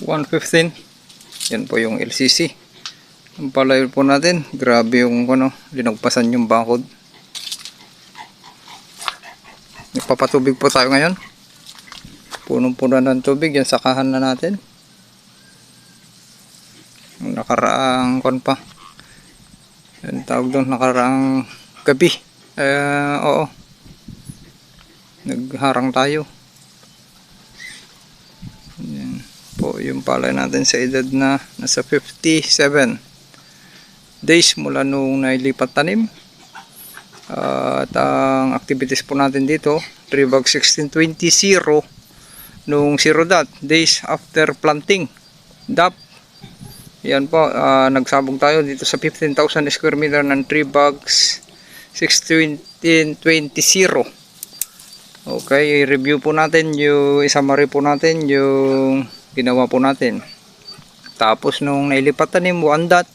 115. Yan po yung LCC. Ang palayo po natin, grabe yung linagpasan yung bakod. Nagpapatubig po tayo ngayon. Punong-puno ng tubig, yan sakahan na natin. Nakaraang pa. Yan tawag doon, nakaraang gabi. Oo. Nagharang tayo. Yan po yung palay natin sa edad na nasa 57 days mula nung nailipat tanim. At ang activities po natin dito, tree bag 1620 nung 0 days after planting. DAP. Yan po, nagsabog tayo dito sa 15,000 square meter ng tree bags 1620. Okay, i-review po natin yung summary po natin yung ginawa po natin. Tapos nung nailipat tanim 1 dot.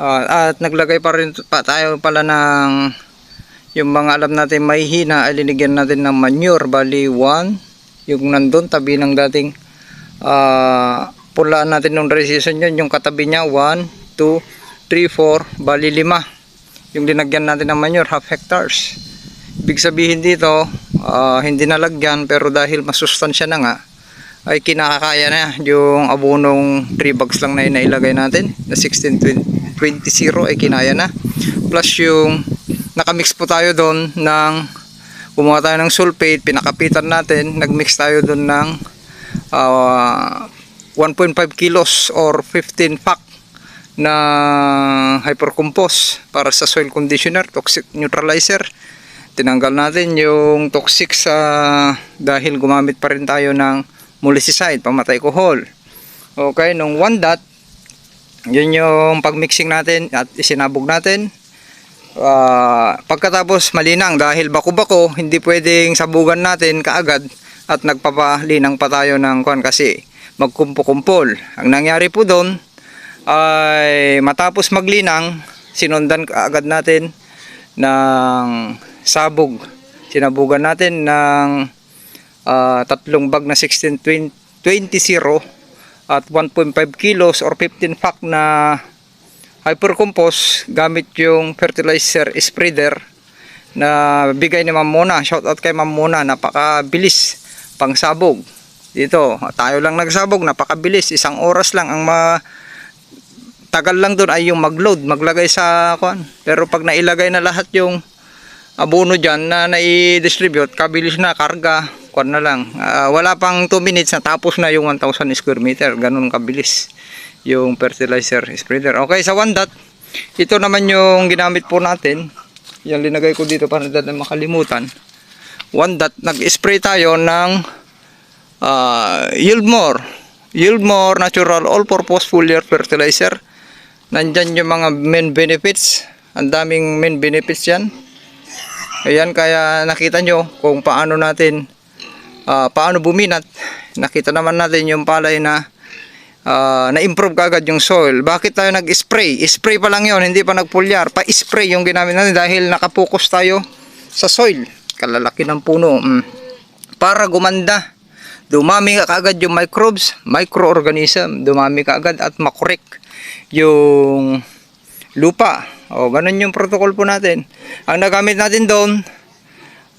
At naglagay pa rin tayo pala ng yung mga alam natin may hina ay linigyan natin ng manure. Bali 1 yung nandun tabi ng dating pulaan natin nung dry season yun. Yung katabi nya 1, 2, 3, 4 bali 5 yung linagyan natin ng manure, half hectares. Ibig sabihin dito hindi nalagyan pero dahil masustansya na nga ay kinakakaya na yung abonong 3 bags lang na inailagay natin na 1620 ay kinaya na, plus yung nakamix po tayo doon ng gumawa tayo ng sulfate, pinakapitan natin, nagmix tayo doon ng 1.5 kilos or 15 pack na hypercompost para sa soil conditioner, toxic neutralizer. Tinanggal natin yung toxic dahil gumamit pa rin tayo ng molicide, pamatay kohol. Okay, nung 1 dot, yun yung pagmixing natin at isinabog natin. Pagkatapos malinang dahil bako-bako, hindi pwedeng sabugan natin kaagad at nagpapalinang pa tayo ng kasi magkumpo-kumpol. Ang nangyari po doon ay matapos maglinang, sinundan kaagad natin ng sabog. Sinabugan natin ng 3 bag na 1620 at 1.5 kilos or 15 pack na hypercompost gamit yung fertilizer spreader na bigay ni Ma'am Mona. Shout out kay Ma'am Mona, napakabilis pang sabog. Dito, tayo lang nagsabog, napakabilis. 1 oras lang ang tagal lang doon ay yung magload, maglagay sa Pero pag nailagay na lahat yung abono dyan na nai-distribute, kabilis na, karga, na lang. Wala pang 2 minutes na tapos na yung 1,000 square meter. Ganun kabilis yung fertilizer spreader. Okay, sa 1 dot, ito naman yung ginamit po natin. Yan, linagay ko dito para natin makalimutan. 1 dot, nag-spray tayo ng Yieldmore Natural All-Purpose Foliar Fertilizer. Nandyan yung mga main benefits. Ang daming main benefits yan. Ayan, kaya nakita nyo kung paano natin paano buminat. Nakita naman natin yung palay na na-improve kagad yung soil. Bakit tayo nag-spray? Spray pa lang yun, hindi pa nagpulyar. Pa-spray yung ginamit natin dahil nakapokus tayo sa soil. Kalalaki ng puno. Para gumanda. Dumami kagad yung microbes, microorganism. Dumami kagad at makorek yung lupa. Ganun yung protocol po natin. Ang nagamit natin doon,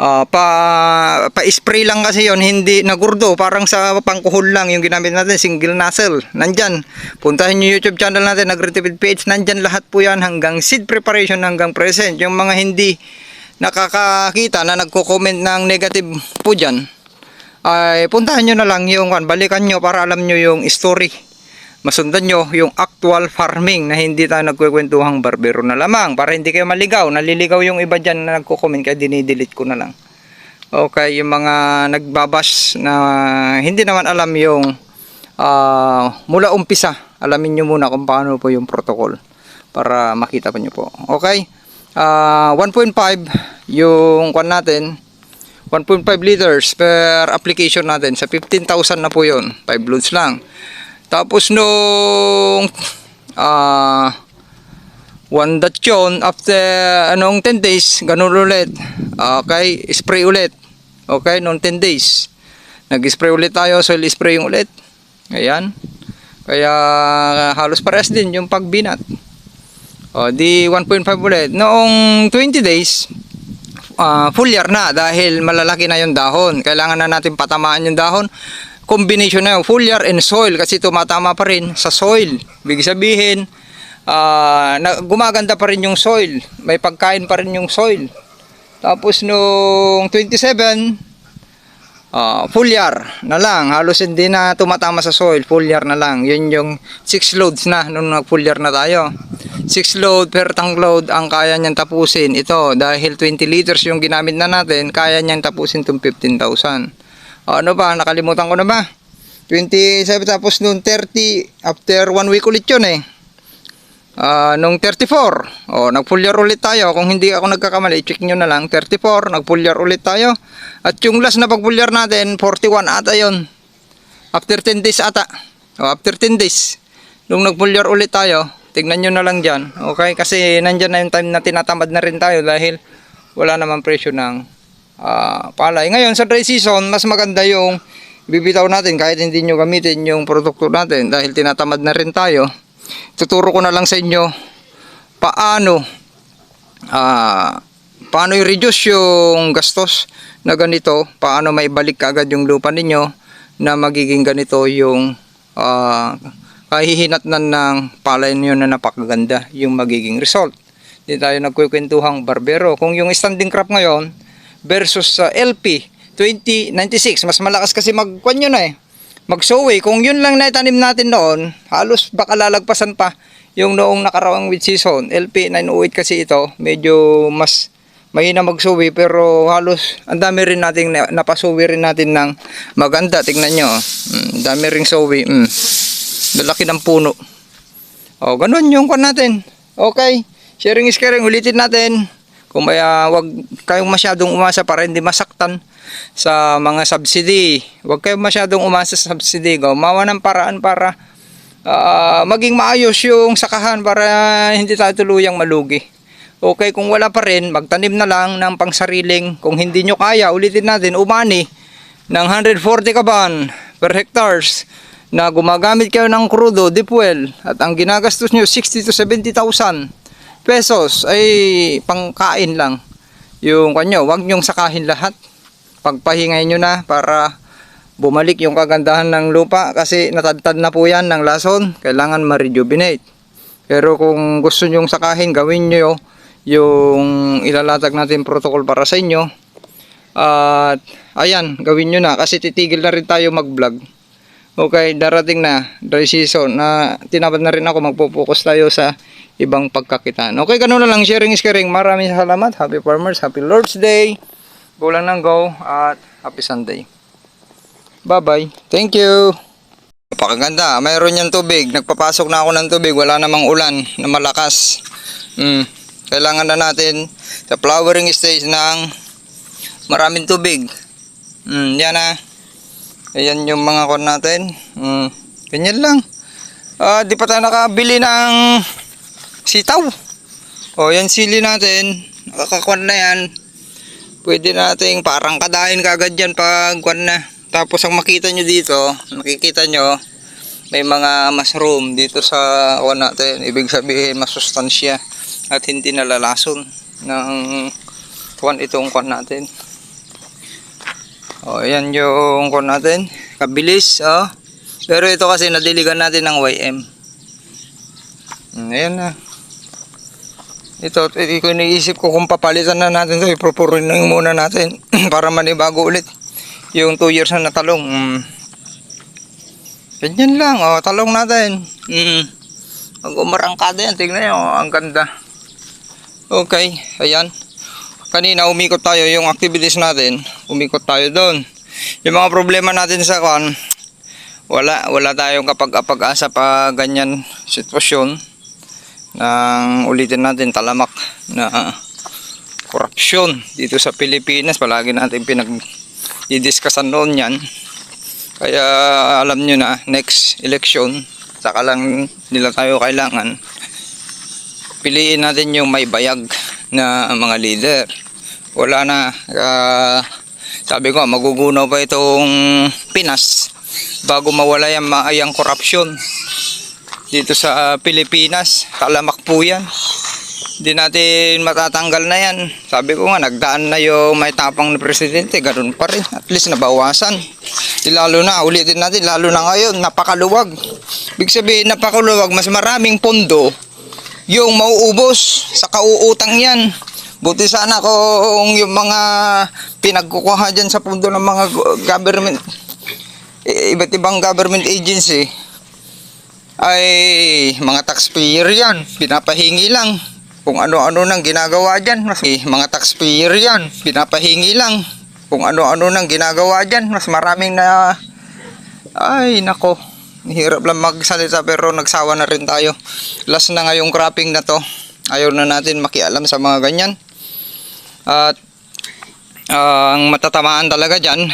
pa-spray lang kasi yon, hindi nagurdo, parang sa pangkuhol lang yung ginamit natin, single nozzle. Nandyan, puntahin nyo YouTube channel natin, Agritipid PH, nandyan lahat po yan hanggang seed preparation hanggang present. Yung mga hindi nakakakita na nagko-comment ng negative po dyan, ay puntahan nyo na lang yung balikan nyo para alam nyo yung story. Masundan nyo yung actual farming na hindi tayo nagkukwentuhang barbero na lamang para hindi kayo maligaw. Naliligaw yung iba dyan na nagko-comment kaya dinidelete ko na lang. Okay, yung mga nagbabash na hindi naman alam yung mula umpisa, alamin nyo muna kung paano po yung protocol para makita pa nyo po. Okay, 1.5 yung natin, 1.5 liters per application natin. Sa 15,000 na po yun, 5 loads lang. Tapos nung 1 dot yun, after 10 days, ganun ulit. Okay, spray ulit. Okay, nung 10 days. Nag-spray ulit tayo, soil spraying ulit. Ayan. Kaya halos parehas din yung pagbinat. O, di 1.5 ulit. Noong 20 days, full year na dahil malalaki na yung dahon. Kailangan na natin patamaan yung dahon. Combination na yung full year and soil kasi tumatama pa rin sa soil. Ibig sabihin, gumaganda pa rin yung soil. May pagkain pa rin yung soil. Tapos nung 27, full year na lang, halos hindi na tumatama sa soil, full year na lang. Yun yung 6 loads na nung full year na tayo. 6 load per tank load ang kaya niyang tapusin. Ito dahil 20 liters yung ginamit na natin, kaya niyang tapusin itong 15,000. Ano ba, nakalimutan ko na ba? 27 tapos nung 30 after 1 week ulit yun nung 34, nag full year ulit tayo. Kung hindi ako nagkakamali, check nyo na lang. 34, nag full year ulit tayo. At yung last na pag full year natin, 41 ata yon. After 10 days ata. After 10 days, nung nag full year ulit tayo, tignan nyo na lang dyan. Okay, kasi nandyan na yung time na tinatamad na rin tayo dahil wala naman presyo ng palay. Ngayon sa dry season, mas maganda yung bibitaw natin kahit hindi nyo gamitin yung produkto natin dahil tinatamad na rin tayo. Tuturo ko na lang sa inyo paano i-reduce yung gastos na ganito, paano maibalik agad yung lupa ninyo na magiging ganito yung kahihinatnan ng palay niyo na napakaganda yung magiging result. Hindi tayo nagkukwentuhang barbero. Kung yung standing crop ngayon versus sa LP 2096, mas malakas kasi magkwan yun mag-sow. Kung yun lang na itanim natin noon, halos baka lalagpasan pa yung noong nakarawang wheat season. LP 908 kasi ito, medyo mas mahina mag-sow pero halos ang dami rin nating napasowi rin natin ng maganda. Tingnan nyo, dami ring sowi. Lalaki ng puno. Ganun yung kwan natin. Okay, sharing is caring, ulitin natin. Kung wag kayong masyadong umasa para hindi masaktan sa mga subsidy. Huwag kayong masyadong umasa sa subsidy. Gumawa ng paraan para maging maayos yung sakahan para hindi tayo tuluyang malugi. Okay, kung wala pa rin, magtanim na lang ng pangsariling. Kung hindi nyo kaya, ulitin natin, umani ng 140 kaban per hectares na gumagamit kayo ng crudo, deep well, at ang ginagastos nyo 60 to 70,000 pesos ay pangkain lang. Yung kanyo, wag nyong sakahin lahat. Pagpahingay nyo na para bumalik yung kagandahan ng lupa kasi natadtad na po yan ng lason. Kailangan ma-rejuvenate. Pero kung gusto nyong sakahin, gawin nyo yung ilalatag natin protocol para sa inyo. At ayan, gawin nyo na kasi titigil na rin tayo mag-vlog. Okay, darating na dry season na tinabad na rin ako, magpo-focus tayo sa ibang pagkakitaan. Okay, ganun na lang, sharing is caring. Maraming salamat. Happy farmers, happy Lord's Day. Go lang ng go at happy Sunday. Bye-bye. Thank you. Napakaganda. Mayroon yan tubig. Nagpapasok na ako ng tubig. Wala namang ulan na malakas. Kailangan na natin sa flowering stage ng maraming tubig. Yan na. Ayan yung mga kon natin. Ganyan lang. Di pa tayo nakabili ng sitaw. Yan sili natin. Nakakakwan na yan. Pwede nating parang kadahin kagad yan pag kwan na. Tapos ang makita nyo dito, makikita nyo, may mga mushroom dito sa kwan natin. Ibig sabihin masustansya at hindi nalalason ng kwan itong kwan natin. Yan yung kwan natin. Kabilis. Pero ito kasi nadiligan natin ng YM. Ayan na. Ito iniisip ko kung papalitan na natin ito. Ipropurin na muna natin para manibago ulit yung 2 years na natalong. Ganyan lang. Talong natin. Pag umarangkada yan, tignan nyo. Ang ganda. Okay. Ayan. Kanina umikot tayo yung activities natin. Umikot tayo doon. Yung mga problema natin sa kan, wala tayong kapag-asa pa ganyan sitwasyon nang ulitin natin talamak na korupsyon dito sa Pilipinas. Palagi natin pinag-didiscussan noon yan. Kaya alam nyo na, next election, saka lang nila tayo kailangan piliin natin yung may bayag na mga leader. Wala na, sabi ko magugunaw pa itong Pinas bago mawala yung korupsyon dito sa Pilipinas. Talamak po yan. Hindi natin matatanggal na yan. Sabi ko nga, nagdaan na yung may tapang na presidente, ganun pa rin. At least nabawasan. Lalo na, ulitin natin, lalo na ngayon, napakaluwag. Ibig sabihin, napakaluwag, mas maraming pondo yung mauubos sa kauutang yan. Buti sana kung yung mga pinagkukuha dyan sa pondo ng mga government, iba't ibang government agency, ay mga taxpayer yan, pinapahingi lang. Kung ano-ano nang ginagawa dyan, mga taxpayer yan, pinapahingi lang. Kung ano-ano nang ginagawa dyan, mas maraming na, ay nako, hirap lang magsalita pero nagsawa na rin tayo. Last na ngayong cropping na to, ayaw na natin makialam sa mga ganyan. At ang matatamaan talaga dyan,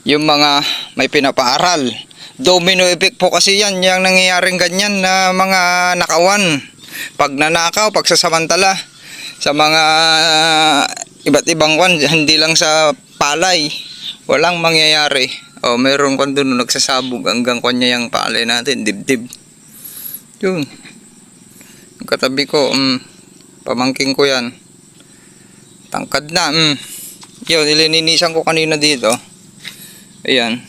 yung mga may pinapaaral. Domino effect po kasi yan, yung nangyayaring ganyan na mga nakawan. Pagnanakaw, pagsasamantala sa mga iba't ibang kwan, hindi lang sa palay, walang mangyayari. O meron kwan doon nagsasabog hanggang kwan niya yung palay natin, dibdib. Yun. Yung katabi ko, pamangking ko yan. Tangkad na, Yun, ilininisan ko kanina dito. Ayan.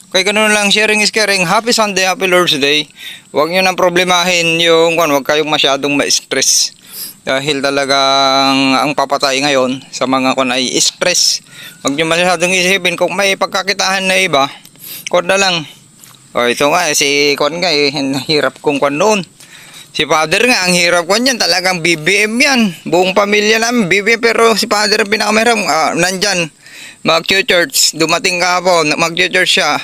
Kaya ganun lang, sharing is caring. Happy Sunday, happy Lord's Day. Huwag nyo nang problemahin yung huwag kayong masyadong ma-stress. Dahil talagang ang papatay ngayon sa mga ay stress. Huwag nyo masyadong isipin kung may pagkakitahan na iba. Kung na lang. O ito nga, si Kon nga hirap kong kon noon. Si Father nga, ang hirap ko niyan, talagang BBM yan. Buong pamilya namin, BBM, pero si Father ang pinakamahirap. Nandyan, mag-church, dumating kahapon, mag-church siya.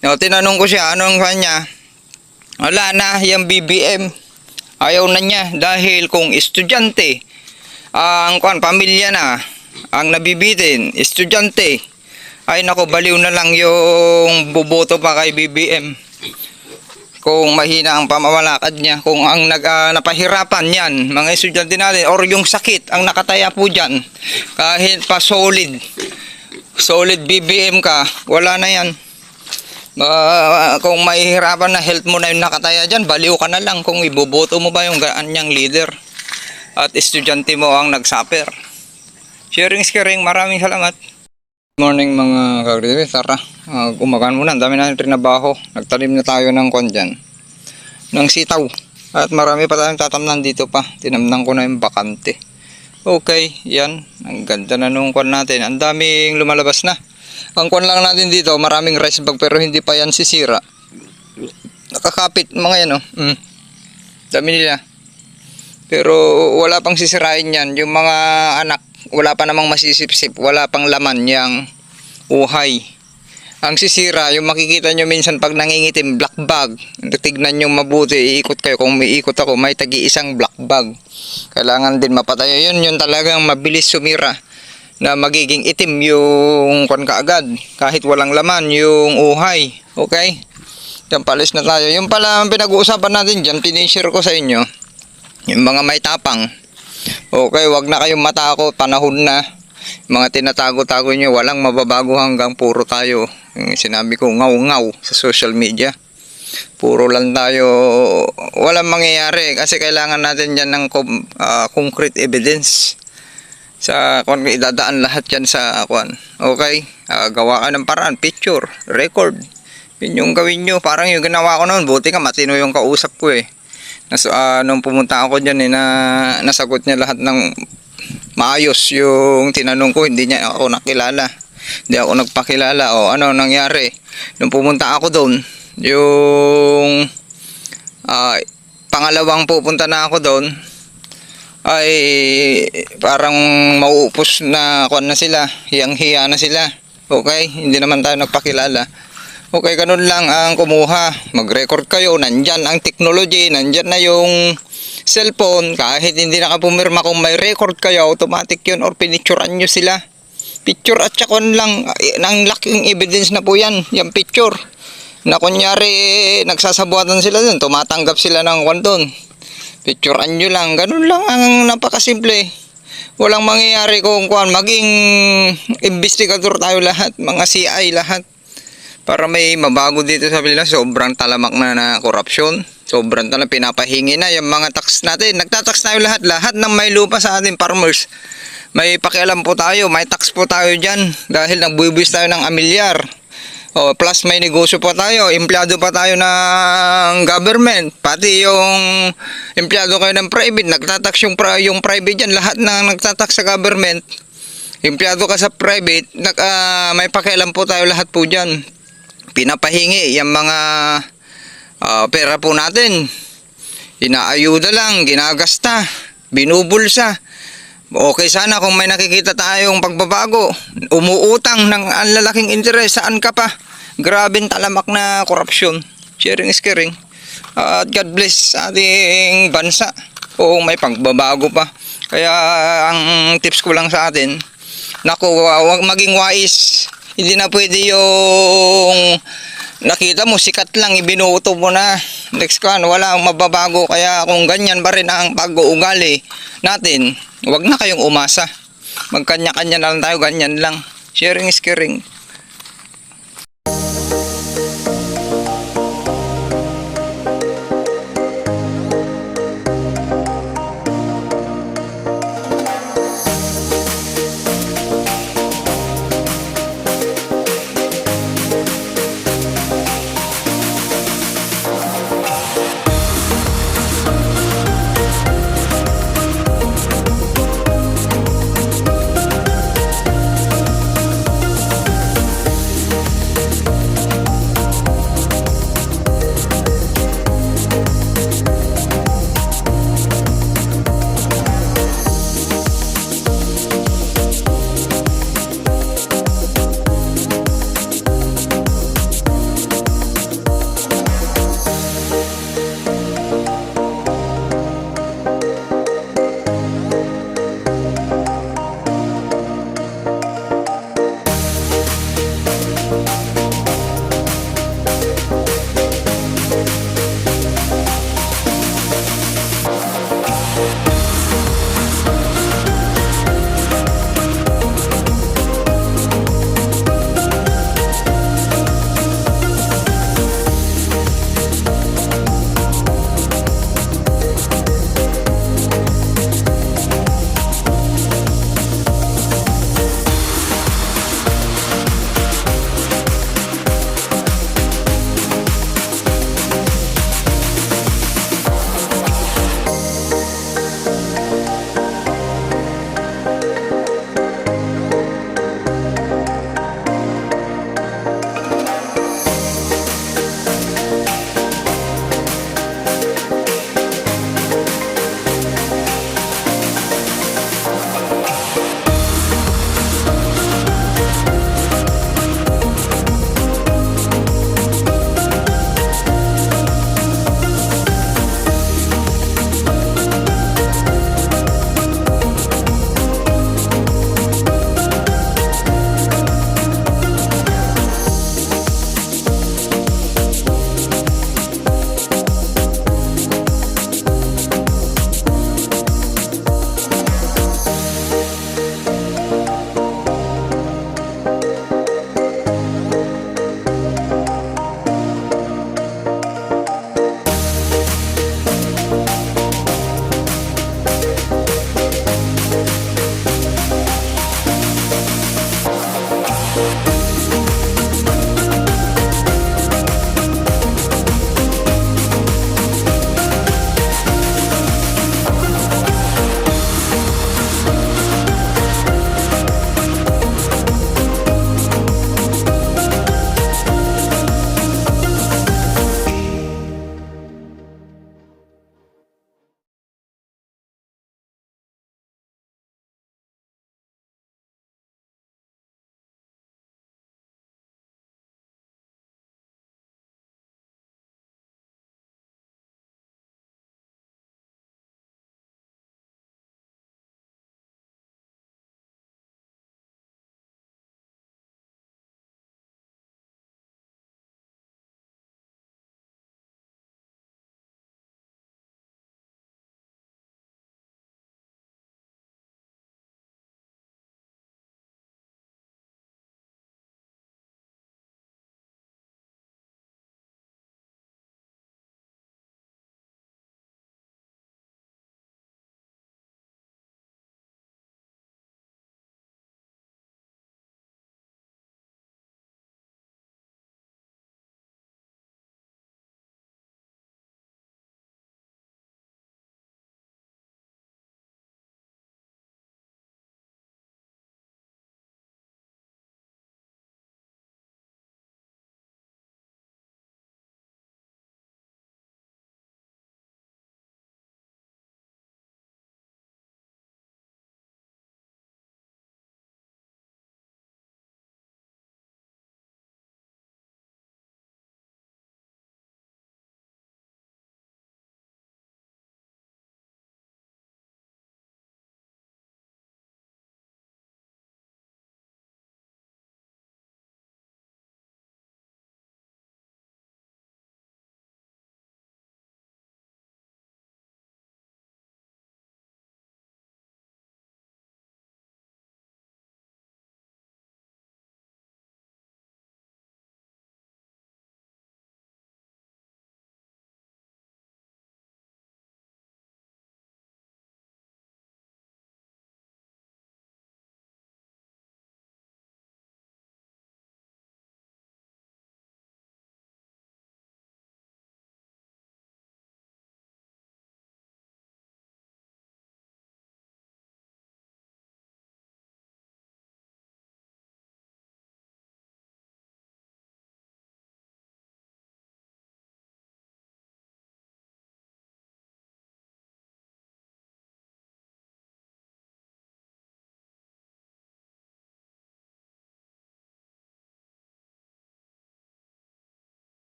No, tinanong ko siya, anong kanya? Wala na, yung BBM. Ayaw na niya, dahil kung estudyante, ang pamilya na, ang nabibitin, estudyante, ay nako, baliw na lang yung buboto pa kay BBM. Kung mahina ang pamamalakad niya, kung ang napahirapan yan, mga estudyante natin, or yung sakit, ang nakataya po dyan, kahit pa solid BBM ka, wala na yan. Kung mahihirapan na health mo na yung nakataya dyan, baliw ka na lang kung iboboto mo ba yung ganyang leader. At estudyante mo ang nagsuffer. Sharing is caring, maraming salamat. Morning mga kagribe, tara, umagaan muna, ang dami natin trinabaho. Nagtanim na tayo ng kwan dyan, ng sitaw, at marami pa tayong tatamnan dito pa. Tinamnan ko na yung bakante. Okay, yan, ang ganda na nung kwan natin, ang daming lumalabas na. Ang kwan lang natin dito, maraming rice bag pero hindi pa yan sisira. Nakakapit mga yan, dami nila. Pero wala pang sisirain yan, yung mga anak, wala pa namang masisipsip, wala pang laman yang uhay. Ang sisira, yung makikita nyo minsan pag nangingitim, black bag. Tignan nyo mabuti, iikot kayo. Kung may ikot ako, may tagi-isang black bag. Kailangan din mapatay. Yun talagang mabilis sumira na magiging itim yung kwan kaagad. Kahit walang laman, yung uhay. Okay? Diyan palis na tayo. Yung pala ang pinag-uusapan natin dyan, pinishare ko sa inyo. Yung mga may tapang. Okay, wag na kayong matakot, panahon na. Mga tinatago-tago nyo, walang mababago hanggang puro tayo. Yung sinabi ko, ngaw-ngaw sa social media. Puro lang tayo, walang mangyayari. Kasi kailangan natin dyan ng concrete evidence. Sa kung idadaan lahat yan sa kwan. Okay, gawa ka ng paraan, picture, record. Yun yung gawin nyo, parang yung ginawa ko noon. Buti ka, matino yung kausap ko nung pumunta ako dyan nasagot niya lahat ng maayos yung tinanong ko. Hindi niya ako nakilala, hindi ako nagpakilala. O ano nangyari nung pumunta ako doon, yung pangalawang pupunta na ako doon, ay parang mauupos na kwan na sila, hiyang-hiya na sila. Okay, hindi naman tayo nagpakilala. Okay, ganun lang ang kumuha. Mag-record kayo, nandyan ang technology, nandyan na yung cellphone. Kahit hindi nakapumirma, kung may record kayo, automatic yun, or pinicturean nyo sila. Picture at saka lang, ang laking evidence na po yan, yung picture. Na kunyari, nagsasabuatan sila dun, tumatanggap sila ng kwan dun. Picturean nyo lang, ganun lang ang napakasimple. Walang mangyayari kung kwan, maging investigator tayo lahat, mga CI lahat. Para may mabago dito sa Pilipinas, sobrang talamak na korupsyon. Sobrang talamak, pinapahingi na yung mga tax natin. Nagtatax tayo lahat ng may lupa sa ating farmers. May pakialam po tayo, may tax po tayo dyan dahil nagbubuwis tayo ng amilyar. O, plus may negosyo pa tayo, empleyado pa tayo ng government, pati yung empleyado kayo ng private, nagtatax yung private dyan, lahat na nagtatax sa government. Empleyado ka sa private, may pakialam po tayo lahat po dyan. Pinapahingi yung mga pera po natin. Inaayuda lang, ginagasta, binubulsa. Okay sana kung may nakikita tayong pagbabago. Umuutang ng ang lalaking interes, saan ka pa? Grabing talamak na korupsyon. Sharing is caring. At God bless ating bansa. Oo, may pagbabago pa. Kaya ang tips ko lang sa atin, naku, huwag maging wise. Hindi na pwede yung nakita mo, sikat lang, ibinuto mo na. Next kan, wala ang mababago. Kaya kung ganyan pa rin ang pag-uugali natin, huwag na kayong umasa. Magkanya-kanya na lang tayo, ganyan lang. Sharing is caring.